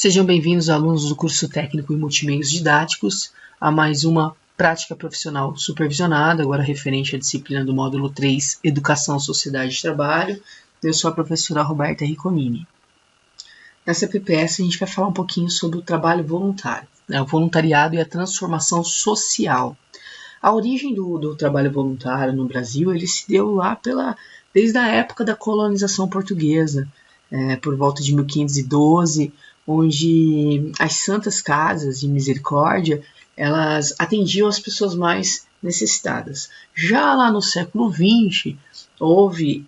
Sejam bem-vindos, alunos do curso técnico em multimeios didáticos, a mais uma prática profissional supervisionada, agora referente à disciplina do módulo 3, Educação, Sociedade e Trabalho. Eu sou a professora Roberta Riconini. Nessa PPS a gente vai falar um pouquinho sobre o trabalho voluntário, o voluntariado e a transformação social. A origem do trabalho voluntário no Brasil, ele se deu lá desde a época da colonização portuguesa, por volta de 1512, onde as santas casas de misericórdia, elas atendiam as pessoas mais necessitadas. Já lá no século XX, houve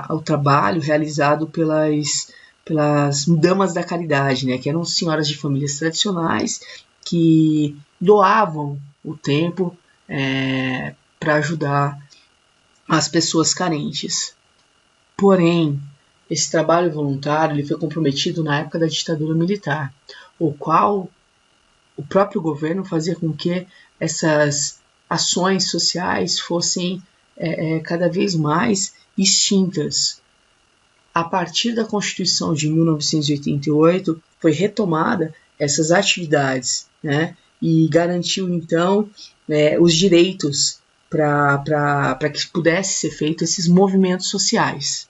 o trabalho realizado pelas damas da caridade, que eram senhoras de famílias tradicionais que doavam o tempo para ajudar as pessoas carentes. Porém, esse trabalho voluntário ele foi comprometido na época da ditadura militar, o qual o próprio governo fazia com que essas ações sociais fossem cada vez mais extintas. A partir da Constituição de 1988, foi retomada essas atividades, e garantiu, então, os direitos para que pudesse ser feito esses movimentos sociais.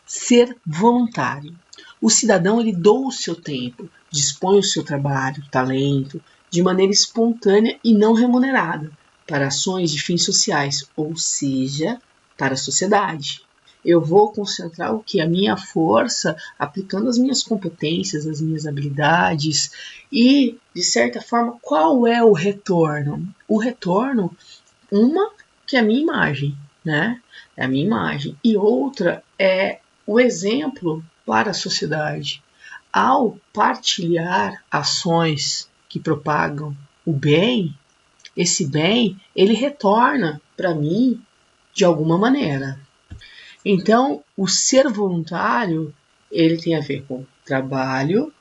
Ser voluntário. O cidadão ele doa o seu tempo, dispõe o seu trabalho, talento, de maneira espontânea e não remunerada, para ações de fins sociais, ou seja, para a sociedade. Eu vou concentrar a minha força, aplicando as minhas competências, as minhas habilidades e, de certa forma, qual é o retorno? O retorno, uma que é a minha imagem, É a minha imagem, e outra é o exemplo para a sociedade. Ao partilhar ações que propagam o bem, esse bem, ele retorna para mim de alguma maneira. Então, o ser voluntário, ele tem a ver com trabalho,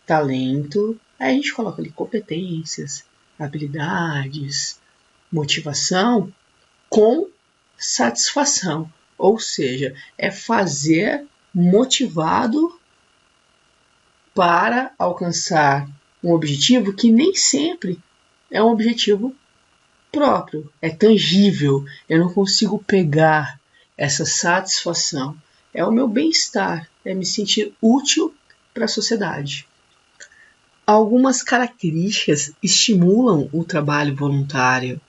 talento, aí a gente coloca ali competências, habilidades, motivação, com satisfação. Ou seja, é fazer motivado para alcançar um objetivo que nem sempre é um objetivo próprio, é tangível. Eu não consigo pegar essa satisfação. É o meu bem-estar, é me sentir útil para a sociedade. Algumas características estimulam o trabalho voluntário,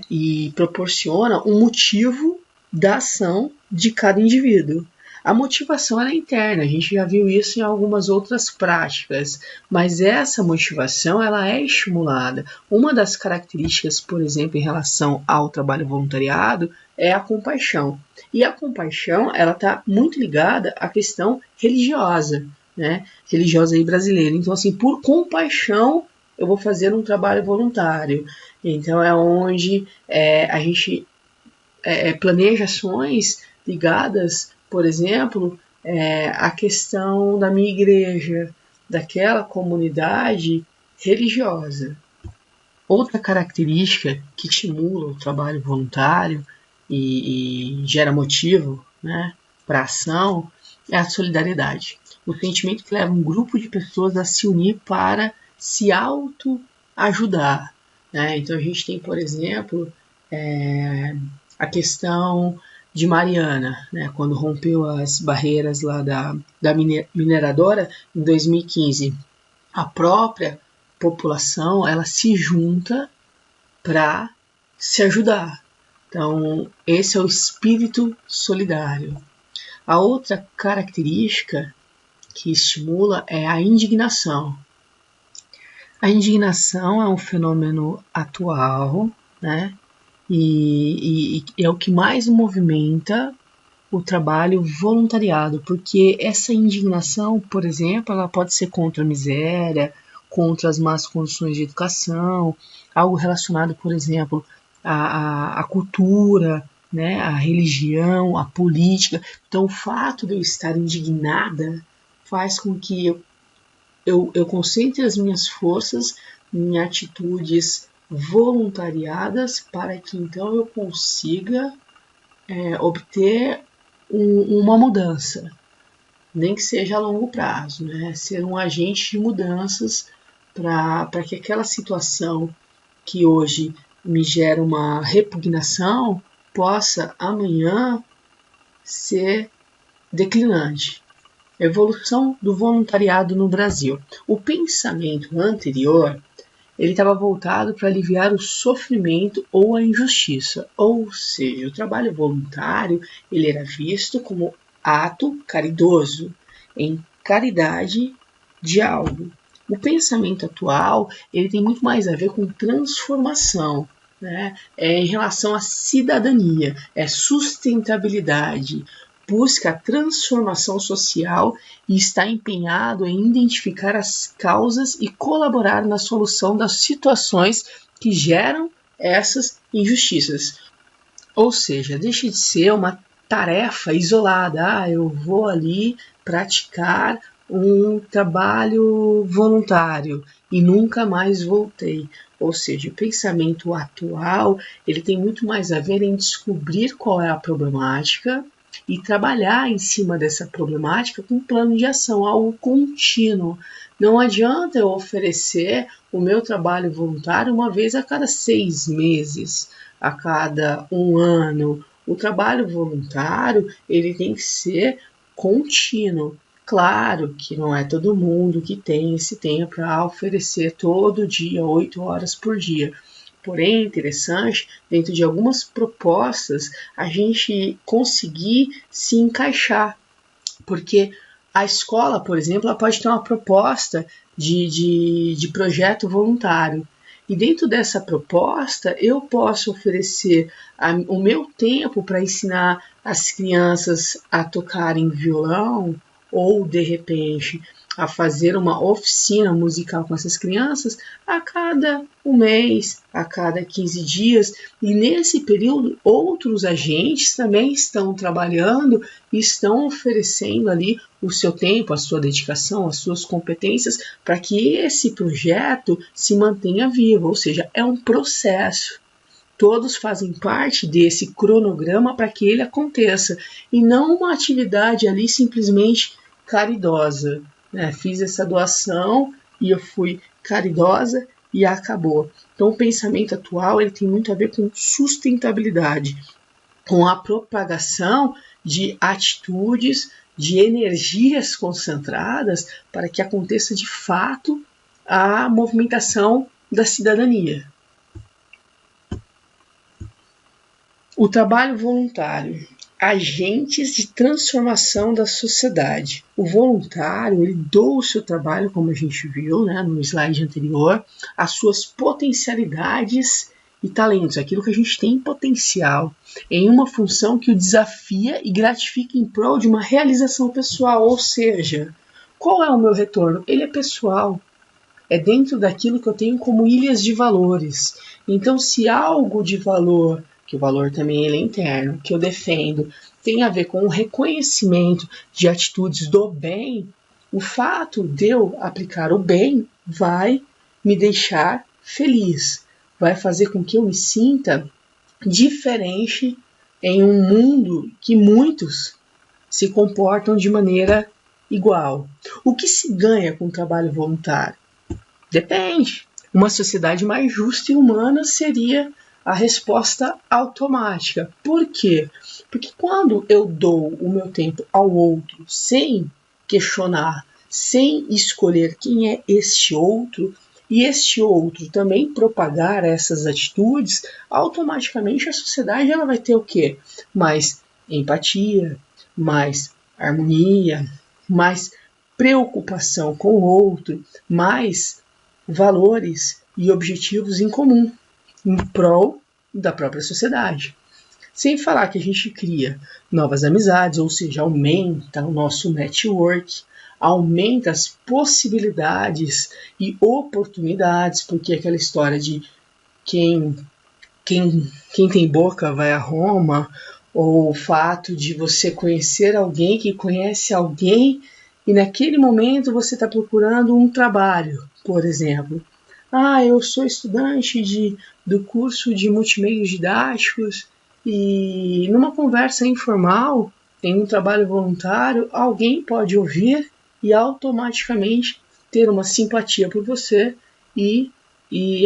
e proporcionam um motivo da ação de cada indivíduo. A motivação é interna, a gente já viu isso em algumas outras práticas, mas essa motivação ela é estimulada. Uma das características, por exemplo, em relação ao trabalho voluntariado, é a compaixão. E a compaixão ela está muito ligada à questão religiosa, religiosa e brasileira. Então, assim, por compaixão, eu vou fazer um trabalho voluntário. Então, é onde a gente planeja ações ligadas, por exemplo, à questão da minha igreja, daquela comunidade religiosa. Outra característica que estimula o trabalho voluntário e gera motivo para a ação é a solidariedade. O sentimento que leva um grupo de pessoas a se unir para se autoajudar. Então a gente tem, por exemplo, a questão de Mariana, quando rompeu as barreiras lá da mineradora em 2015. A própria população ela se junta para se ajudar. Então, esse é o espírito solidário. A outra característica que estimula é a indignação. A indignação é um fenômeno atual, e é o que mais movimenta o trabalho voluntariado, porque essa indignação, por exemplo, ela pode ser contra a miséria, contra as más condições de educação, algo relacionado, por exemplo, à cultura, a religião, a política. Então, o fato de eu estar indignada faz com que eu concentre as minhas forças em atitudes voluntariadas para que então eu consiga obter uma mudança. nem que seja a longo prazo, né? Ser um agente de mudanças para que aquela situação que hoje me gera uma repugnação possa amanhã ser declinante. Evolução do voluntariado no Brasil. O pensamento anterior ele estava voltado para aliviar o sofrimento ou a injustiça, ou seja, o trabalho voluntário ele era visto como ato caridoso, em caridade de algo. O pensamento atual ele tem muito mais a ver com transformação, né? Em relação à cidadania, sustentabilidade, busca a transformação social e está empenhado em identificar as causas e colaborar na solução das situações que geram essas injustiças. Ou seja, deixa de ser uma tarefa isolada. Eu vou ali praticar um trabalho voluntário e nunca mais voltei. Ou seja, o pensamento atual ele tem muito mais a ver em descobrir qual é a problemática e trabalhar em cima dessa problemática com um plano de ação, algo contínuo. Não adianta eu oferecer o meu trabalho voluntário uma vez a cada 6 meses, a cada 1 ano. O trabalho voluntário ele tem que ser contínuo. Claro que não é todo mundo que tem esse tempo para oferecer todo dia, 8 horas por dia. Porém, é interessante, dentro de algumas propostas, a gente conseguir se encaixar. Porque a escola, por exemplo, ela pode ter uma proposta de projeto voluntário. E dentro dessa proposta, eu posso oferecer o meu tempo para ensinar as crianças a tocarem violão ou, de repente, a fazer uma oficina musical com essas crianças a cada 1 mês, a cada 15 dias. E nesse período, outros agentes também estão trabalhando e estão oferecendo ali o seu tempo, a sua dedicação, as suas competências para que esse projeto se mantenha vivo. Ou seja, é um processo. Todos fazem parte desse cronograma para que ele aconteça e não uma atividade ali simplesmente caridosa. Fiz essa doação e eu fui caridosa e acabou. Então o pensamento atual ele tem muito a ver com sustentabilidade, com a propagação de atitudes, de energias concentradas para que aconteça de fato a movimentação da cidadania. O trabalho voluntário. Agentes de transformação da sociedade. O voluntário, ele doa o seu trabalho, como a gente viu, no slide anterior, as suas potencialidades e talentos, aquilo que a gente tem em potencial, em uma função que o desafia e gratifica em prol de uma realização pessoal, ou seja, qual é o meu retorno? Ele é pessoal, é dentro daquilo que eu tenho como ilhas de valores. Então, se algo de valor, que o valor também ele é interno, que eu defendo, tem a ver com o reconhecimento de atitudes do bem, o fato de eu aplicar o bem vai me deixar feliz, vai fazer com que eu me sinta diferente em um mundo que muitos se comportam de maneira igual. O que se ganha com o trabalho voluntário? Depende. Uma sociedade mais justa e humana seria a resposta automática. Por quê? Porque quando eu dou o meu tempo ao outro sem questionar, sem escolher quem é este outro, e este outro também propagar essas atitudes, automaticamente a sociedade ela vai ter o quê? Mais empatia, mais harmonia, mais preocupação com o outro, mais valores e objetivos em comum, em prol da própria sociedade. Sem falar que a gente cria novas amizades, ou seja, aumenta o nosso network, aumenta as possibilidades e oportunidades, porque aquela história de quem tem boca vai a Roma, ou o fato de você conhecer alguém que conhece alguém e naquele momento você está procurando um trabalho, por exemplo. Eu sou estudante do curso de multimeios didáticos e numa conversa informal em um trabalho voluntário, alguém pode ouvir e automaticamente ter uma simpatia por você e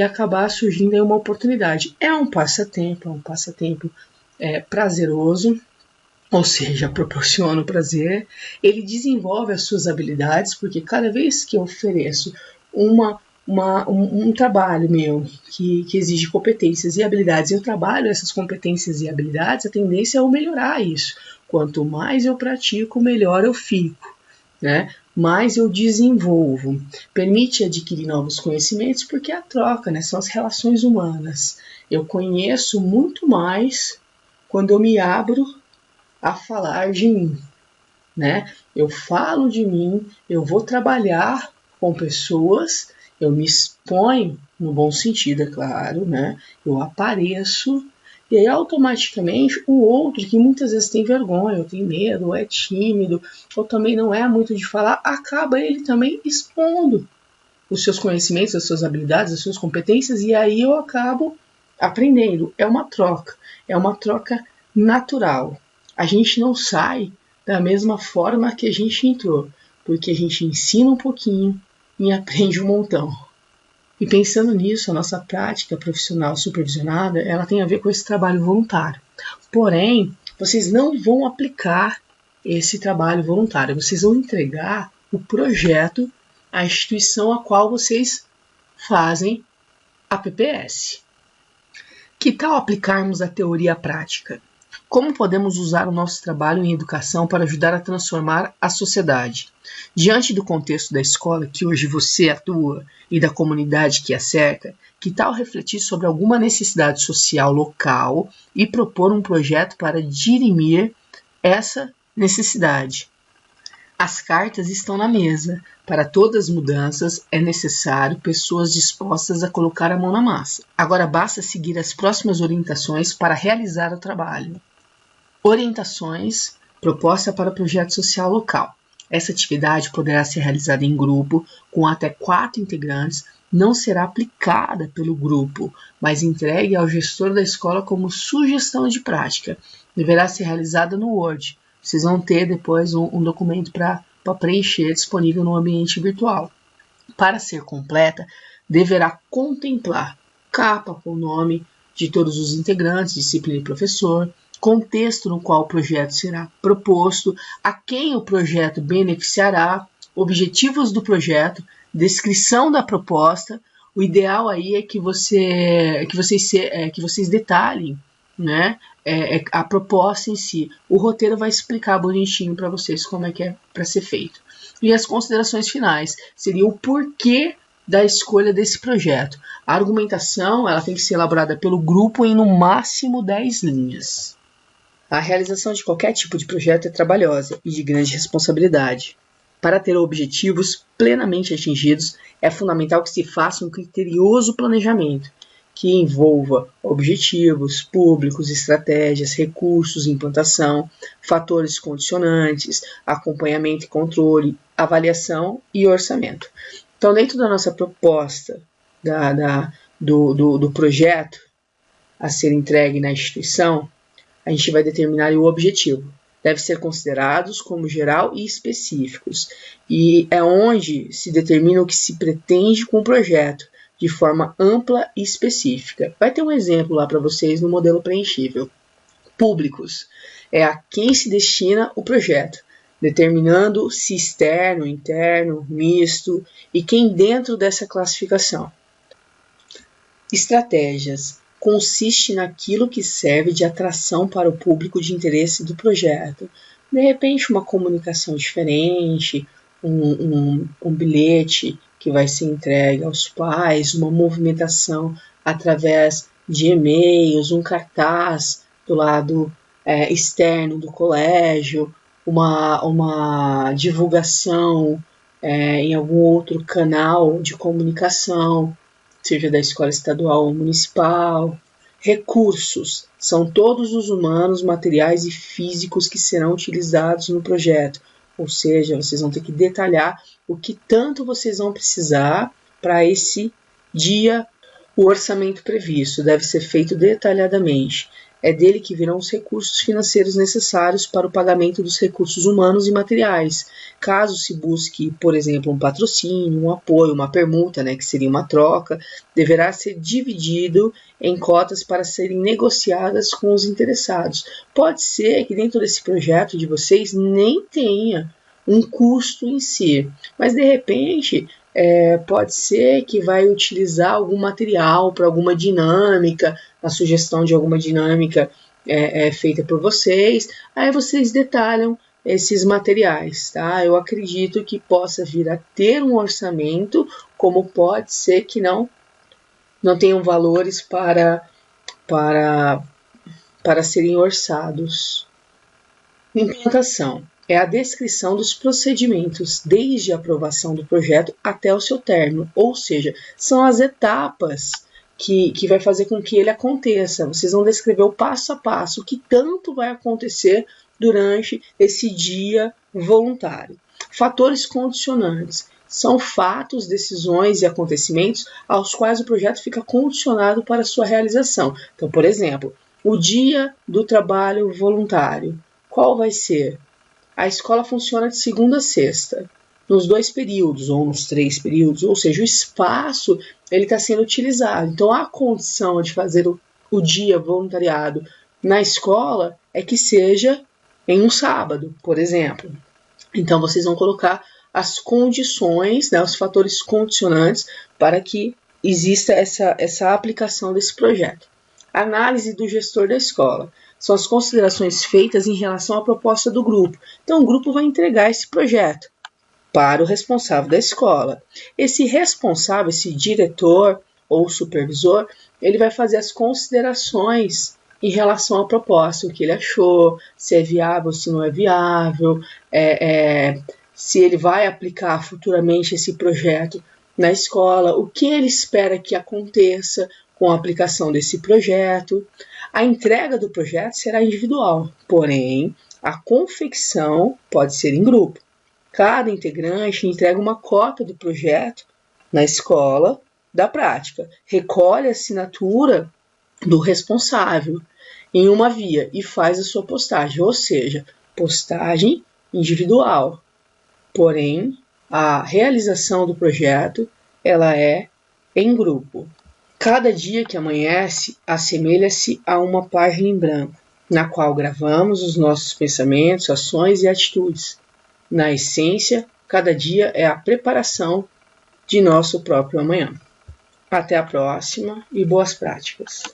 acabar surgindo aí uma oportunidade. É um passatempo prazeroso, ou seja, proporciona o prazer, ele desenvolve as suas habilidades, porque cada vez que eu ofereço um trabalho meu que exige competências e habilidades, eu trabalho essas competências e habilidades, a tendência é eu melhorar isso. Quanto mais eu pratico, melhor eu fico, né? Mais eu desenvolvo. Permite adquirir novos conhecimentos, porque é a troca, né? São as relações humanas. Eu conheço muito mais quando eu me abro a falar de mim, né? Eu falo de mim, eu vou trabalhar com pessoas, eu me exponho no bom sentido, é claro, né? Eu apareço e aí automaticamente o outro que muitas vezes tem vergonha, ou tem medo, ou é tímido, ou também não é muito de falar, acaba ele também expondo os seus conhecimentos, as suas habilidades, as suas competências, e aí eu acabo aprendendo. É uma troca natural. A gente não sai da mesma forma que a gente entrou, porque a gente ensina um pouquinho e aprende um montão. E pensando nisso, a nossa prática profissional supervisionada, ela tem a ver com esse trabalho voluntário. Porém, vocês não vão aplicar esse trabalho voluntário, vocês vão entregar o projeto à instituição a qual vocês fazem a PPS. Que tal aplicarmos a teoria à prática? Como podemos usar o nosso trabalho em educação para ajudar a transformar a sociedade? Diante do contexto da escola que hoje você atua e da comunidade que a cerca, que tal refletir sobre alguma necessidade social local e propor um projeto para dirimir essa necessidade? As cartas estão na mesa. Para todas as mudanças, é necessário pessoas dispostas a colocar a mão na massa. Agora basta seguir as próximas orientações para realizar o trabalho. Orientações proposta para o projeto social local. Essa atividade poderá ser realizada em grupo, com até 4 integrantes, não será aplicada pelo grupo, mas entregue ao gestor da escola como sugestão de prática. Deverá ser realizada no Word. Vocês vão ter depois um documento para preencher disponível no ambiente virtual. Para ser completa, deverá contemplar capa com o nome de todos os integrantes, disciplina e professor, contexto no qual o projeto será proposto, a quem o projeto beneficiará, objetivos do projeto, descrição da proposta. O ideal aí é que vocês detalhem, né, a proposta em si. O roteiro vai explicar bonitinho para vocês como é que é para ser feito. E as considerações finais seria o porquê da escolha desse projeto. A argumentação ela tem que ser elaborada pelo grupo em no máximo 10 linhas. A realização de qualquer tipo de projeto é trabalhosa e de grande responsabilidade. Para ter objetivos plenamente atingidos, é fundamental que se faça um criterioso planejamento, que envolva objetivos, públicos, estratégias, recursos, implantação, fatores condicionantes, acompanhamento e controle, avaliação e orçamento. Então, dentro da nossa proposta do projeto a ser entregue na instituição, a gente vai determinar o objetivo. Deve ser considerados como geral e específicos. E é onde se determina o que se pretende com o projeto, de forma ampla e específica. Vai ter um exemplo lá para vocês no modelo preenchível. Públicos. É a quem se destina o projeto, determinando se externo, interno, misto e quem dentro dessa classificação. Estratégias. Consiste naquilo que serve de atração para o público de interesse do projeto. De repente, uma comunicação diferente, um bilhete que vai ser entregue aos pais, uma movimentação através de e-mails, um cartaz do lado externo do colégio, uma divulgação em algum outro canal de comunicação, seja da escola estadual ou municipal. Recursos são todos os humanos, materiais e físicos que serão utilizados no projeto. Ou seja, vocês vão ter que detalhar o que tanto vocês vão precisar para esse dia. O orçamento previsto deve ser feito detalhadamente. é dele que virão os recursos financeiros necessários para o pagamento dos recursos humanos e materiais. Caso se busque, por exemplo, um patrocínio, um apoio, uma permuta, que seria uma troca, deverá ser dividido em cotas para serem negociadas com os interessados. Pode ser que dentro desse projeto de vocês nem tenha um custo em si, mas de repente pode ser que vai utilizar algum material para alguma dinâmica, a sugestão de alguma dinâmica feita por vocês, aí vocês detalham esses materiais, tá? Eu acredito que possa vir a ter um orçamento, como pode ser que não tenham valores para serem orçados. Implantação é a descrição dos procedimentos, desde a aprovação do projeto até o seu término, ou seja, são as etapas que vai fazer com que ele aconteça. Vocês vão descrever o passo a passo, o que tanto vai acontecer durante esse dia voluntário. Fatores condicionantes são fatos, decisões e acontecimentos aos quais o projeto fica condicionado para sua realização. Então, por exemplo, o dia do trabalho voluntário, qual vai ser? A escola funciona de segunda a sexta, nos 2 períodos ou nos 3 períodos, ou seja, o espaço ele está sendo utilizado. Então, a condição de fazer o dia voluntariado na escola é que seja em um sábado, por exemplo. Então, vocês vão colocar as condições, os fatores condicionantes para que exista essa aplicação desse projeto. Análise do gestor da escola. São as considerações feitas em relação à proposta do grupo. Então, o grupo vai entregar esse projeto para o responsável da escola. Esse responsável, esse diretor ou supervisor, ele vai fazer as considerações em relação à proposta, o que ele achou, se é viável, se não é viável, se ele vai aplicar futuramente esse projeto na escola, o que ele espera que aconteça com a aplicação desse projeto. A entrega do projeto será individual, porém, a confecção pode ser em grupo. Cada integrante entrega uma cópia do projeto na escola da prática, recolhe a assinatura do responsável em uma via e faz a sua postagem, ou seja, postagem individual. Porém, a realização do projeto ela é em grupo. Cada dia que amanhece assemelha-se a uma página em branco, na qual gravamos os nossos pensamentos, ações e atitudes. Na essência, cada dia é a preparação de nosso próprio amanhã. Até a próxima e boas práticas!